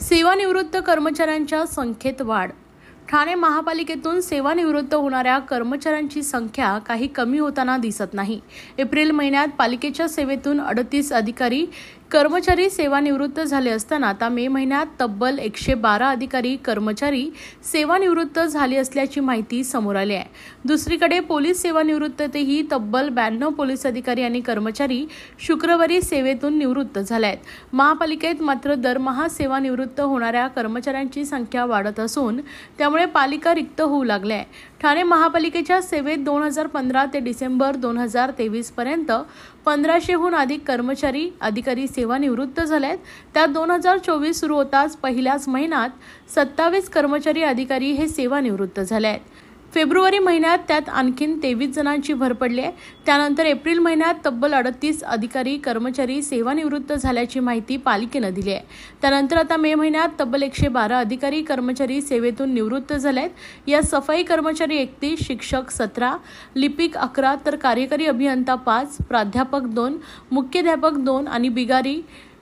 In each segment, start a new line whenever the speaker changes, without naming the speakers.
सेवानिवृत्त कर्मचाऱ्यांच्या संख्येत वाढ. ठाणे महापालिकेतून सेवानिवृत्त होणाऱ्या कर्मचाऱ्यांची संख्या काही कमी होताना दिसत नाही. एप्रिल महिन्यात पालिकेच्या सेवेतून 38 अधिकारी कर्मचारी सेवानिवृत्त झाले असताना आता मे महिन्यात तब्बल 112 अधिकारी कर्मचारी सेवानिवृत्त झाले असल्याची माहिती समोर आली आहे. दुसरीकडे पोलीस सेवानिवृत्तीतही तब्बल 92 पोलीस अधिकारी आणि कर्मचारी शुक्रवारी सेवेतून निवृत्त झाले आहेत. महापालिकेत मात्र दरमहा सेवानिवृत्त होणाऱ्या कर्मचाऱ्यांची संख्या वाढत असून त्यामुळे पालिका रिक्त होऊ लागली आहे. ठाणे महापालिकेच्या सेवेत 2015 ते डिसेंबर 2023 पर्यंत 1500हून अधिक कर्मचारी अधिकारी सेवानिवृत्त झालेत. त्यात 2024 सुरू होताच पहिल्याच महिन्यात 27 कर्मचारी अधिकारी हे सेवानिवृत्त झाले आहेत. फेब्रुवारी महिन्यात त्यात आणखीन 23 जणांची भर पडली आहे. त्यानंतर एप्रिल महिन्यात तब्बल 38 अधिकारी कर्मचारी सेवानिवृत्त झाल्याची माहिती पालिकेनं दिली आहे. त्यानंतर आता मे महिन्यात तब्बल 112 अधिकारी कर्मचारी सेवेतून निवृत्त झालेत. या सफाई कर्मचारी 31, शिक्षक 17, लिपिक 11 तर कार्यकारी अभियंता 5, प्राध्यापक 2, मुख्याध्यापक 2 आणि बिगारी,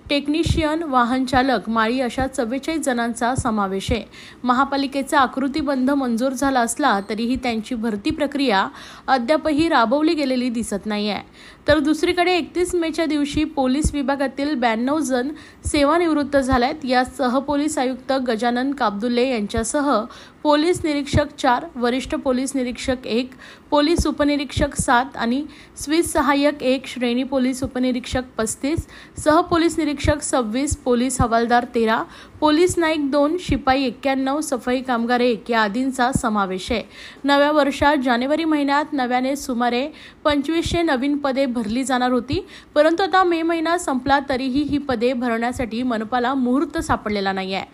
टेक्निशियन, वाहन चालक, माळी अशा 44 जणांचा समावेश आहे. महापालिकेचा आकृतीबंध मंजूर झाला असला तरीही त्यांची भरती प्रक्रिया अद्यापही राबवली गेलेली दिसत नाही आहे. तर दुसरीकडे 31 मेच्या दिवशी पोलीस विभागातील 92 जण सेवानिवृत्त झालेत. या सहपोलीस आयुक्त गजानन काब्दुल्ले यांच्यासह पोलीस निरीक्षक 4, वरिष्ठ पोलीस निरीक्षक 1, पोलीस उपनिरीक्षक 7 आणि स्वीस सहाय्यक 1, श्रेणी पोलीस उपनिरीक्षक 35, सहपोलीस निरीक्षक 26, पोलीस हवालदार 13, पोलीस नाईक 2, शिपाई 91, सफाई कामगार 1 या आदींचा समावेश आहे. नव्या वर्षात जानेवारी महिन्यात नव्याने सुमारे 2500 नवीन पदे भरली जाणार होती. परंतु आता मे महिना संपला तरीही ही पदे भरण्यासाठी मनपाला मुहूर्त सापडलेला नाही आहे.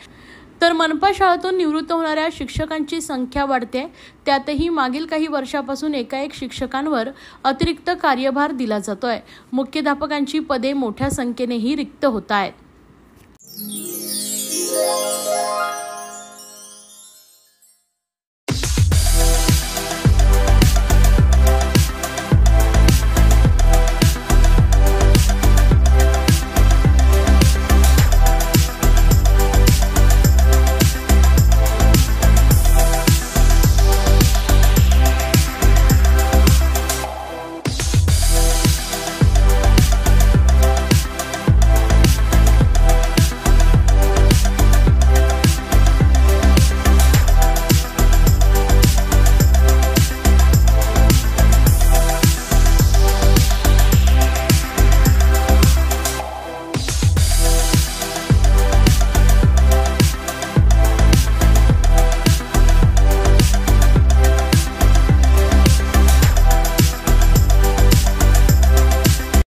तर मनपा शाळेतून निवृत्त होणाऱ्या शिक्षकांची संख्या वाढते. त्यातही मागील काही वर्षापासून एकाएक शिक्षकांवर अतिरिक्त कार्यभार दिला जातोय. मुख्याध्यापकांची पदे मोठ्या संख्येनेही रिक्त होत आहेत.